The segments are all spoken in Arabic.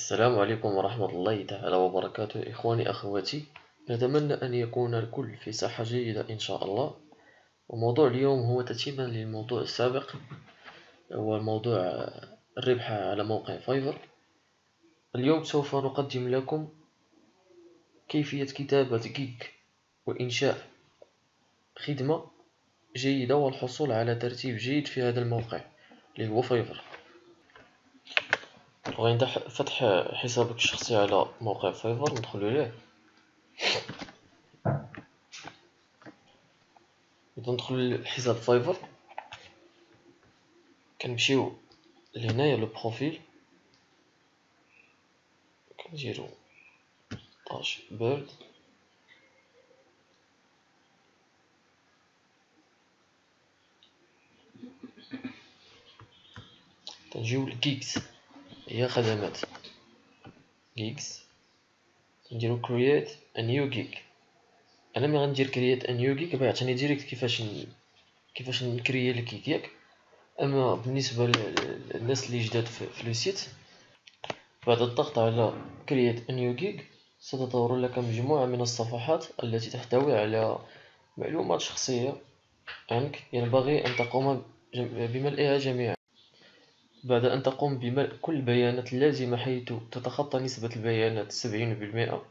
السلام عليكم ورحمة الله تعالى وبركاته. إخواني أخواتي، نتمنى أن يكون الكل في صحة جيدة إن شاء الله. وموضوع اليوم هو تتمة للموضوع السابق، هو موضوع الربح على موقع فايفر. اليوم سوف نقدم لكم كيفية كتابة جيج وإنشاء خدمة جيدة والحصول على ترتيب جيد في هذا الموقع اللي هو فايفر. وعند فتح حسابك الشخصي على موقع فايفر ندخل له. إذا ندخل لحساب فايفر كنمشيو لهنايا لو بروفيل، كنديرو طاش بيرد، تنجيو لجيكس، هي خدمات جيكس. نديرو create a new gig. انا ملي غندير create a new gig بيعطيني ديريكت كيفاش نكريي الكيك ياك. اما بالنسبه للناس اللي جداد في لو سيت، بعد الضغط على create a new gig ستظهر لك مجموعه من الصفحات التي تحتوي على معلومات شخصيه عنك ينبغي ان تقوم بملئها جميعا. بعد أن تقوم بملء كل البيانات اللازمة حيث تتخطى نسبة البيانات 70%،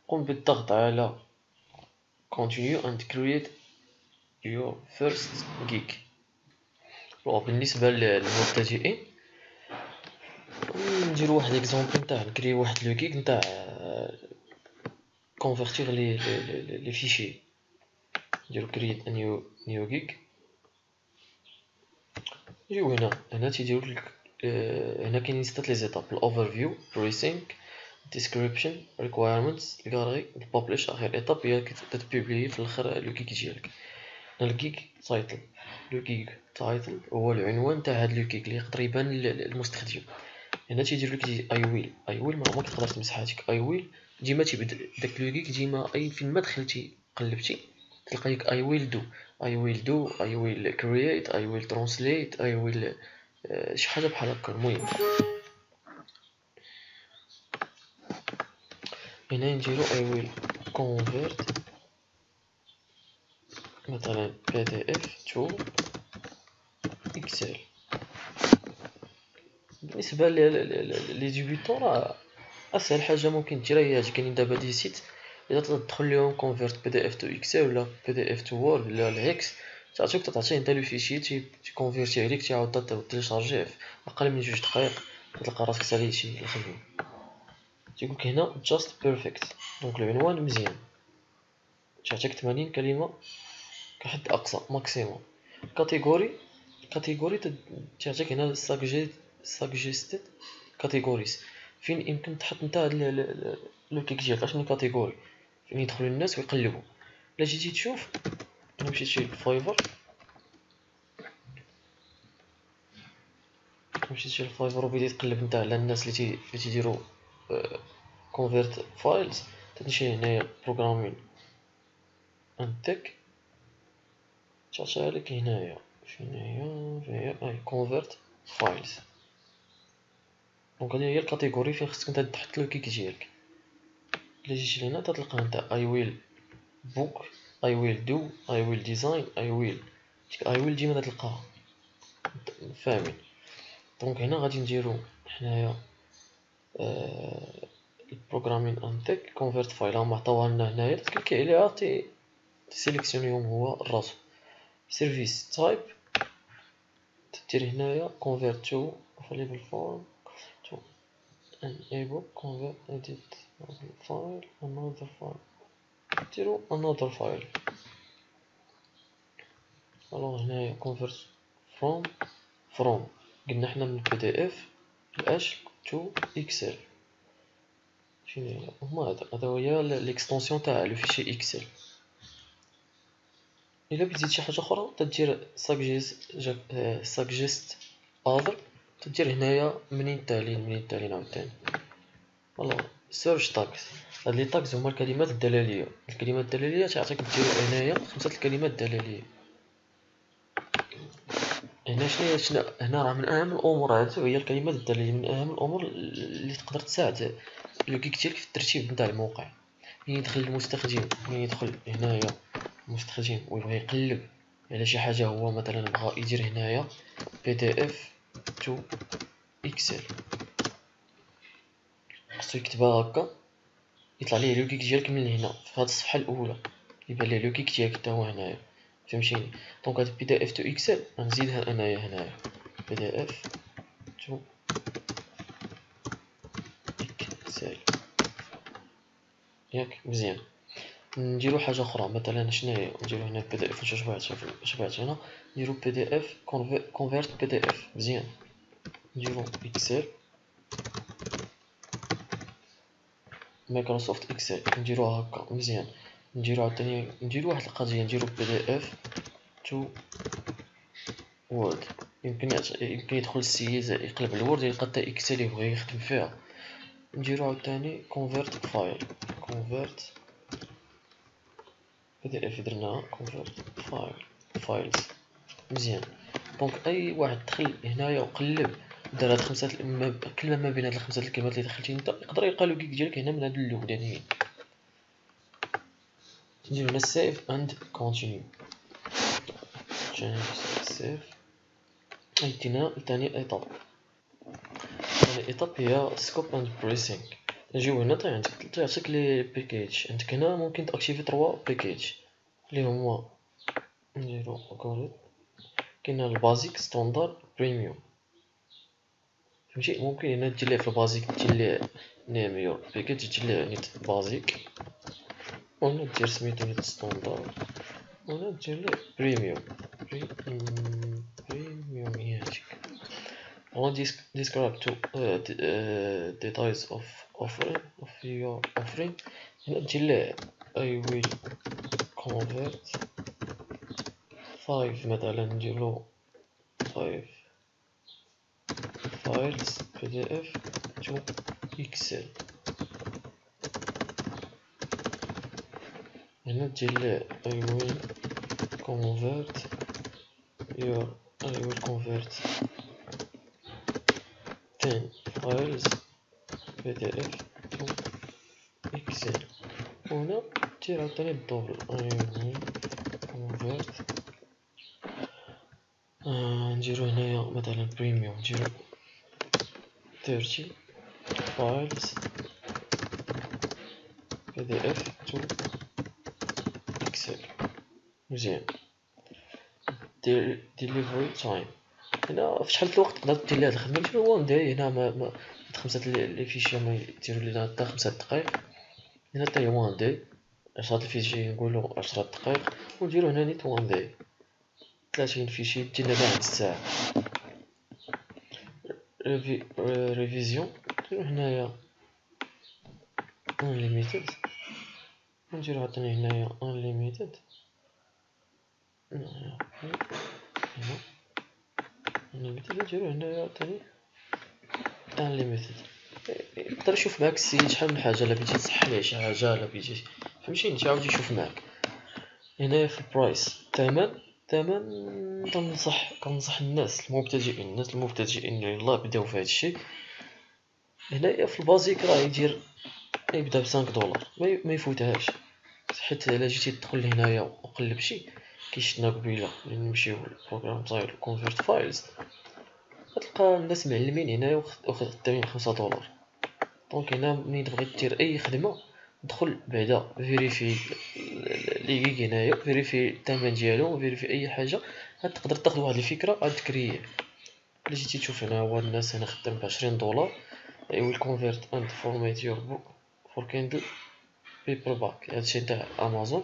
قم بالضغط على Continue and create your first gig. بالنسبة للمبتدئين نديرو واحد اكزومبل نتاع نكريو واحد لو جيج نتاع كونفرتيغ لي فيشي. نديرو create a new gig، نجيو هنا تيديرو لك هنا كاينين 6 لي زيتاب: الاوفرفيو، بريسينك، description، requirements، الكارغي، البابليش. اخر ايطاب هي كتبوبليي في الاخر لو كيك ديالك. الكيك تايتل، لو كيك تايتل هو العنوان تاع هاد لو كيك اللي يقدر يبان للمستخدم. هنا تيدير لك اي ويل ما كتقدرش تمسح هاديك اي ويل. ديما تيبدا داك لو كيك ديما اي فين ما دخلتي قلبتي تلقى لك اي ويل دو، اي ويل كرييت، اي ويل ترانسليت، اي ويل شي حاجه بحال هكا. المهم هنا نديرو I will convert مثلا PDF to Excel. بالنسبة لي ديبيتون راه أسهل حاجة ممكن ديرها هي هادي. كاينين دابا دي سيت إذا تدخل ليهم convert PDF to Excel ولا PDF to Word ولا العكس، تعطيه انت لو فيشي تيكونفيرتي عليك، تعاود تيليشارجيه في أقل من 2 دقايق، تلقى راسك ساليتي الخدمة. تيقولك هنا just perfect، دونك العنوان مزيان، تعطيك 80 كلمة كحد أقصى ماكسيموم. كاتيجوري تعطيك هنا suggested categories، فين يمكن تحط نتا هاد لو كيك ديالك. اشنو كاتيجوري؟ فين يدخلو الناس ويقلبو. الا جيتي تشوف، انا مشيت لفايفر، وبديت تقلب نتا على الناس اللي تيديرو كونفيرت فايلز. تمشي هنايا بروغرامين اند تك، تعطيها لك هنايا فين هي كونفيرت فايلز. دونك هادي هي الكاتيجوري فين خصك نتا تحط لو كيك ديالك. الا جيتي لهنا تلقى نتا I will book، I will do، I will design، I will. ديك I will ديما تلقاها، فاهمين؟ دونك هنا غادي نديرو حنايا البروغرامين ان تك كونفيرت فايل. هما عطاوها لنا هنايا، تكليكي عليها تسيليكسيونيهم هو راسو. سيرفيس تايب تدير هنايا convert to available form to an ebook، convert edit file another file، ديرو another file. الوغ هنايا convert from قلنا حنا من PDF لاش to Excel. فين هما هذا هي ليكستونسيون تاع لو فيشي اكسل. الا بغيتي شي حاجه اخرى تدير suggest other، تدير هنايا منين تالين عاوتاني. فوالا سيرش تاكس، هاد لي تاكس هما الكلمات الدلاليه. الكلمات الدلاليه تعطيك ديرو هنايا 5 الكلمات الدلاليه. هنا شنو هنا راه من اهم الامور، هذه هي الكلمات الدالة، من اهم الامور اللي تقدر تساعد لو كيك ديالك في الترتيب نتاع الموقع. يدخل المستخدم، يدخل هنايا المستخدم ويبغي يقلب على شي حاجه، هو مثلا بغا يدير هنايا PDF to Excel، خصو يكتبها هكا يطلع ليه لو كيك ديالك من هنا في هاد الصفحه الاولى، يبان ليه لو كيك ديالك حتى هو هنايا، فهمتيني؟ دونك هاد PDF to Excel غنزيدها انايا هنايا PDF to Excel، ياك مزيان. نديرو حاجه اخرى مثلا شناهي، نديرو هنا PDF شبعت هنا، نديرو PDF convert PDF، مزيان. نديرو Excel مايكروسوفت اكسل، نديروها هكا مزيان. نديرو عاوتاني نديرو واحد القضيه، نديرو PDF to Word، يمكن يدخل السيد يقلب على الوورد يلقى حتى اكسل يبغي يخدم فيها. نديرو عاوتاني convert file، convert PDF درناها convert files، مزيان. دونك اي واحد دخل هنايا وقلب دار هاد كلمه ما بين هاد الخمسه الكلمات اللي دخلتي انت، يقدر يلقى لو كيك ديالك هنا من هاد الاولانيين. نديرو هنا save and continue، سيف. عندنا ثاني ايطاب، ثاني ايطاب هي سكوب اند بريسينغ. نجيو هنا تعطيك لي باكيج، عندك هنا ممكن تاكتيفي 3 باكيج اللي هما، نديرو اكورد، كاين البازيك ستاندارد بريميوم، فهمتي؟ ممكن هنا دير ليه في البازيك دير ليه نيم يور باكيج، دير ليه نيت بازيك، وهنا دير سميتو نيت ستاندارد، وهنا دير ليه بريميوم بريميوم ياك. On describe to details of your offering. هنا تجي له I will convert 5 مثلا، نديرو 5 files PDF to Excel. هنا تجي له I will convert 10 files PDF to Excel. وهنا دير عاوتاني الدوبل I will convert، نديرو هنايا مثلا بريميوم، نديرو 30 files PDF to Excel، مزيان. delivery time، هنا في شحال الوقت تقدر دير ليه هاد الخدمة، ماشي هو ندير هنا ما خمسة لي فيشي ما يديرو لينا حتى 5 دقايق، هنا حتى هي 1 داي، 10 الفيشي نقولو 10 دقايق، ونديرو هنا نيت 1 داي، 30 فيشي تجينا كاع عند الساعة. ريفيزيون نديرو هنايا unlimited، نديرو عاوتاني هنايا unlimited، هنا unlimited، نديرو هنايا عاوتاني unlimited. يقدر يشوف معاك السيد شحال من حاجة، لا بغيتي تصحح ليه شي حاجة، لا بغيتي فهمتي انت عاود يشوف معاك. هنايا في البرايس الثمن كنصح الناس المبتدئين اللي يلاه بداو في هذا الشيء. هنايا في البازيك راه يبدا ب $5 ما يفوتهاش، حيت الا جيتي تدخل هنايا وقلب شي كيشنا قبيله نمشيو للبروغرام ديال كونفيرت فايلز، غتلقى الناس معلمين هنايا وخدامين $5. دونك هنا ملي تبغي دير اي خدمه دخل بعدا فيريفي لي كيك هنايا، فيريفي الثمن ديالو، فيريفي اي حاجه تقدر تاخذ واحد الفكره عاد تكريه. الا جيتي تشوف هنا هو الناس هنا خدام ب $20، I will convert and format your book for Kindle paperback، هادشي تاع امازون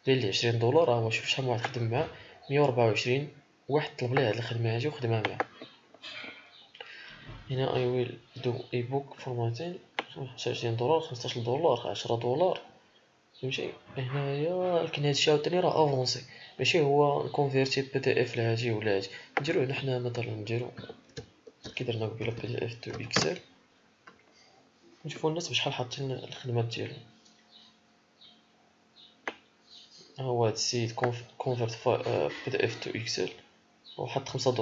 داير ليه $20. هو شوف شحال من واحد خدم معاه، 124 واحد طلب ليه هاد الخدمه هادي وخدمها معاه. هنا I will do ebook formatting $25، $15، $10، فهمتي؟ هنايا لكن هادشي عاوتاني راه افونسي، ماشي هو نكونفيرتي PDF لهادي ولا هادي. نديرو هنا حنا مثلا نديرو كي درنا قبيله PDF to Excel، نشوفو الناس بشحال حاطين الخدمات ديالهم. ها هو هاد السيد convert PDF to Excel، هو حط $5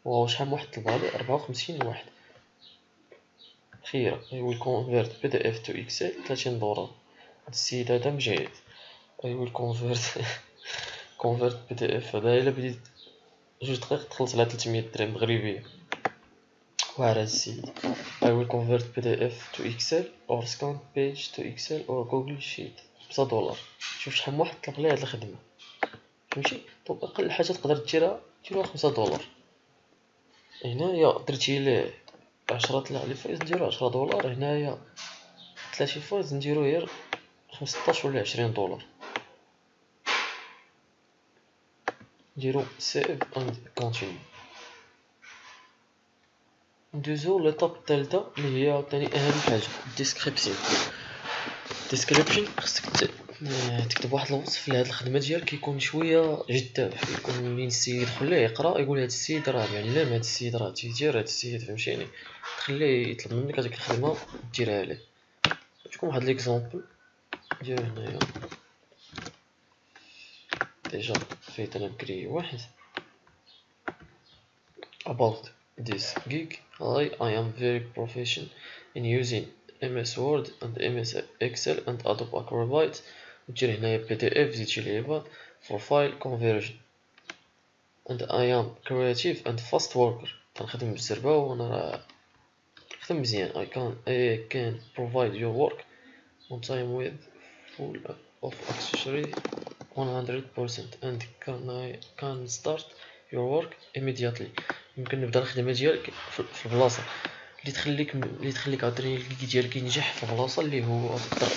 وهو شحال من واحد طلبها لي 54 واحد. خيرة I will convert PDF to Excel $30. هاد السيد هذا مجيد. I will convert PDF. هذا إلا بديت 2 دقائق تخلص على 300 درهم مغربية. واعر هاد السيد. I will convert PDF to Excel or scan page to Excel or Google Sheet $5. شوف شحال من واحد طلب لي هاد الخدمة، فهمتي؟ دونك أقل حاجة تقدر ديرها $5. هنايا درتي ليه 10 طلع لي فايز نديرو $10. هنايا 30 فايز نديرو غير 15 ولا $20. نديرو save and continue. ندوزو ليطاب الثالثة اللي هي عاوتاني أهم حاجة description. خاصك تكتب واحد الوصف لهاد الخدمة ديالك يكون شوية جذاب، يكون منين السيد يدخل ليه يقرا يقول هاد السيد راه معلم، هاد السيد راه تيدير، هاد السيد فهمتيني، تخليه يطلب منك هاديك الخدمة ديرها ليه. نعطيكم واحد ليكزومبل نديرو هنايا. ديجا فايت انا نكري واحد about this gig. I am very proficient in using MS Word and MS Excel and Adobe Acrobat. ندير هنايا PDF زيد شي لعيبات for file conversion and I am creative and fast worker. كنخدم بالزربة وانا راه نخدم مزيان. I can provide your work on time with full of accessory 100% and can start your work immediately. يمكن نبدا الخدمة ديالك في البلاصة اللي تخليك عاوتاني الكيك ديالك ينجح في البلاصة اللي هو تقدر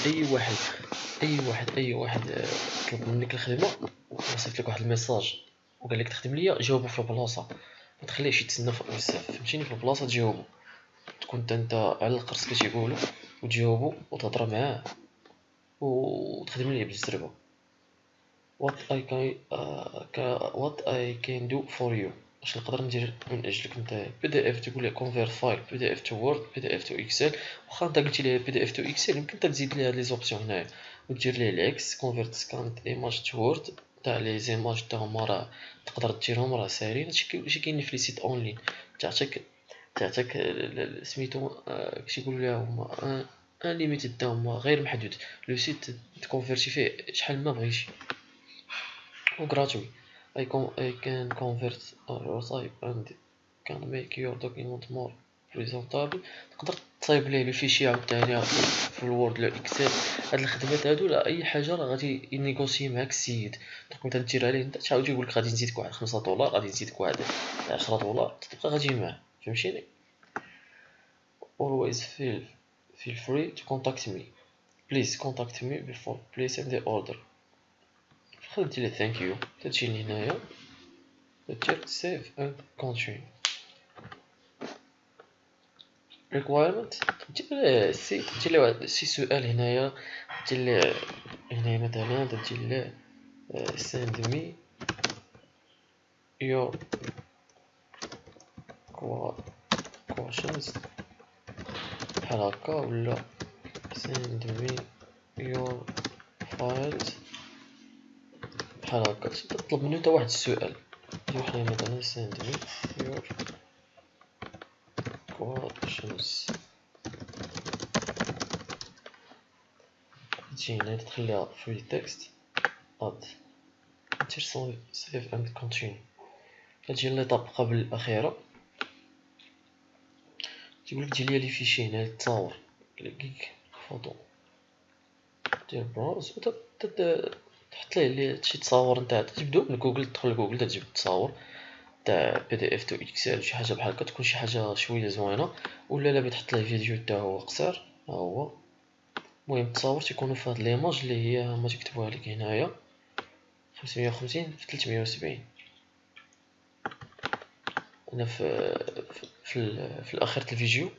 اي واحد طلب منك الخدمة وصيفط لك واحد الميساج وقال لك تخدم ليا جاوبو في البلاصة، ما تخليهش يتسنى بزاف فهمتيني. في البلاصة تجاوبو، تكون انت على القرص كتيقولو وتجاوبو وتهضر معاه وتخدم ليه بالزربة. what I can do for you. اش نقدر ندير من اجلك نتايا. PDF تقول لي convert file PDF to Word PDF to Excel. واخا انت قلتي ليه PDF to Excel يمكن تزيد ليه هاد لي زوبسيون هنايا ودير ليه الاكس convert scanned image to Word تاع لي زيماج تاعهم راه تقدر ديرهم راه ساهلين. هادشي كاين في لي سيت اونلاين تعطيك سميتو كيش يقولوا ليها هما ان ليميتد تا هما غير محدود. لو سيت تكونفيرتي فيه شحال ما بغيتي و gratuit. I can convert your type and can make your document more presentable. تقدر تصايب ليه لو فيشي عاوتاني في الوورد ولا الاكسل. هاد الخدمات هادو لا اي حاجه راه غادي ينيغوسي معاك السيد. دونك انت ديرها ليه انت تعاود يقول لك غادي نزيدك واحد $5 غادي نزيدك واحد $10 تبقى غادي معاه فهمتيني. always feel free to contact me. Please contact me before placing the order. خدمتي لي thank you تجي لهنايا دير save and continue. requirement دير السيت دير ليه واحد شي سؤال هنايا. دير ليه هنايا مثلا دير ليه send me your questions بحال هكا ولا send me your files بحال هكا. تطلب منو تا واحد السؤال. نجيو حنا مثلا send me your questions. تجي هنا تخليها free text add دير save and continue. كتجي ليطاب قبل الاخيره تيقولك دير ليا لي فيشي هنا التصاور كليك فوتو دير براوز تحط ليه شي تصاور نتاع تبدو من جوجل. تدخل لجوجل تجيب التصاور تاع PDF تو اكسل شي حاجه بحال هكا تكون شي حاجه شويه زوينه ولا لا بتحط ليه فيديو تاعو قصير ها هو. المهم التصاور تيكونوا في هاد ليماج اللي هي هما تكتبوها لك هنايا 550 في 370. انا في الاخير الفيديو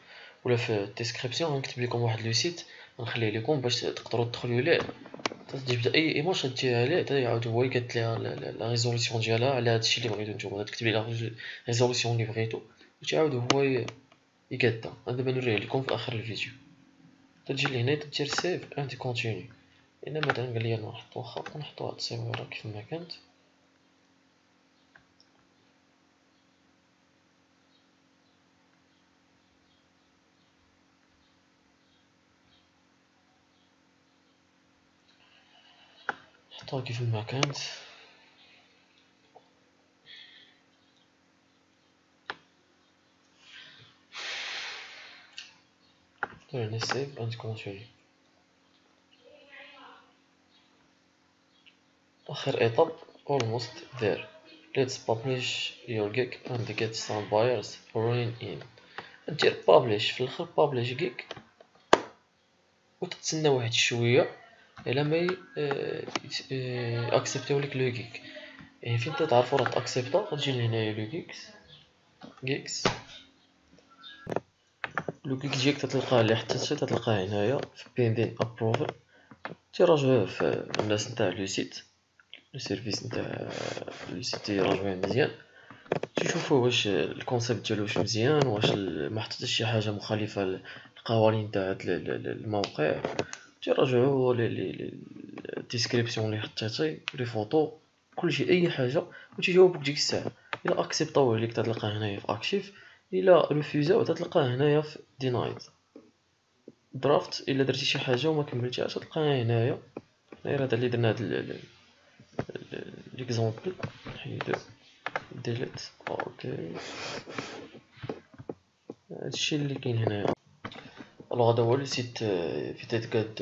ولا في الديسكريبسيون غنكتب لكم واحد لو سيت غنخليه لكم باش تقدروا تدخلوا ليه تجبد اي ايماج ديرها ليه حتى يعاود هو يقاد ليها لا ريزوليسيون ديالها على هادشي اللي بغيتو نتوما. تكتبي لا ريزوليسيون اللي بغيتو وتعاود هو يقادها. انا دابا نوريه لكم في اخر الفيديو. تجي لهنا دير سيف اند كونتينيو. هنا مثلا قال لي نحط واخا نحطو هاد التصويره كيف ما كانت نحطها كيف ما كانت. ندير سيف اند كونتينيو. آخر إيطاب almost there. Let's publish your gig and get some buyers rolling in. دير publish في الآخر publish gig وتتسنى واحد شوية إلا ما أكسبتيو ليك لو جيك. يعني فين تعرفو راه تأكسبتا غتجي لهنايا لو جيكس لو جيك ديالك تتلقاه اللي حطيتي تتلقاه هنايا في بيندين ابروفل. تيراجعوه في الناس نتاع لو سيت لو سيرفيس نتاع لو سيت تيراجعوه مزيان، تيشوفوا واش الكونسيبت ديالو واش مزيان، واش ما حطيتش شي حاجه مخالفه للقوانين تاع الموقع، تيراجعوا لي الديسكريبسيون اللي حطيتي لي فوتو كلشي اي حاجه وتيجاوبوك ديك الساعه. الا اكسبطاوه ليك تتلقاه هنايا في اكتيف، الا ريفوزاو تتلقاه هنايا في دينايد درافت. الا درتي شي حاجه وما كملتيهاش تلقاها هنايا. غير هذا اللي درنا هاد ليكزامبل. نحيدو ديليت اوكي. هادشي اللي كاين هنايا. الوغ هذا هو لو سيت في تيتقاد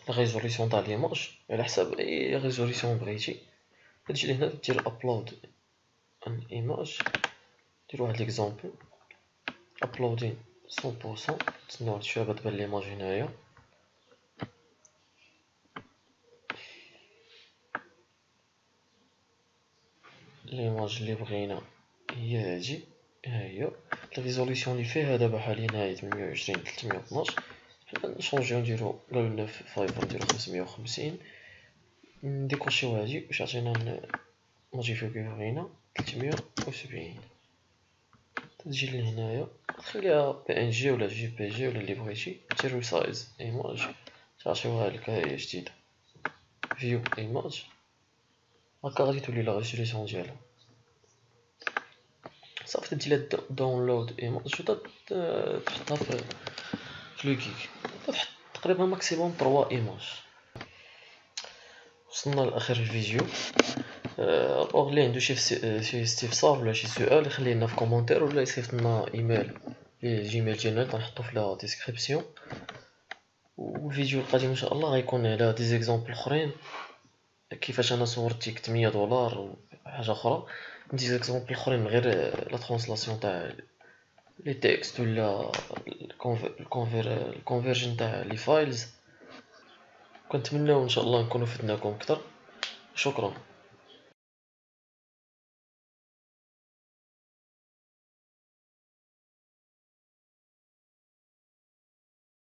لا ريزوليسيون تاع ليماج على حساب اي ريزوليسيون بغيتي. تجي لهنا دير ابلود ان ايماج، دير واحد ليكزامبل ابلودين 100%. تسناو واحد شويه باش تبان ليماج هنايا. ليماج اللي بغينا هي هادي، ها هي الريزوليسيون اللي فيها دابا حاليا هاهي 820 312. نشونجيو نديرو قالولنا في فايفر نديرو 550. نديكوشيو هادي باش يعطينا نموديفيو كيف بغينا 370. تجي لهنايا تخليها بي ان جي ولا جي بي جي ولا اللي بغيتي. دير ريسايز ايماج تعطيوها لك هاهي جديدة فيو ايماج. هاكا غادي تولي لا ريزوليسيون ديالها صافي. تدي لها داونلود ايماج وتحطها في لو كيك. تحط تقريبا ماكسيموم 3 ايماج. وصلنا لاخر الفيديو. الوغ اللي عنده شي استفسار ولا شي سؤال يخليه لنا في كومونتير ولا يصيفط لنا ايميل للجيميل ديالنا غنحطو في لا ديسكريبسيون. والفيديو القادم ان شاء الله غيكون على دي زيكزامبل اخرين كيفاش انا صورت تيكت $100 وحاجه اخرى. دي زيكزامبل اخرين من غير لا ترانسلاسيون تاع لي تكست ولا الكونفيرجن تاع لي فايلز. كنتمناو ان شاء الله نكونوا فدناكم اكثر. شكرا.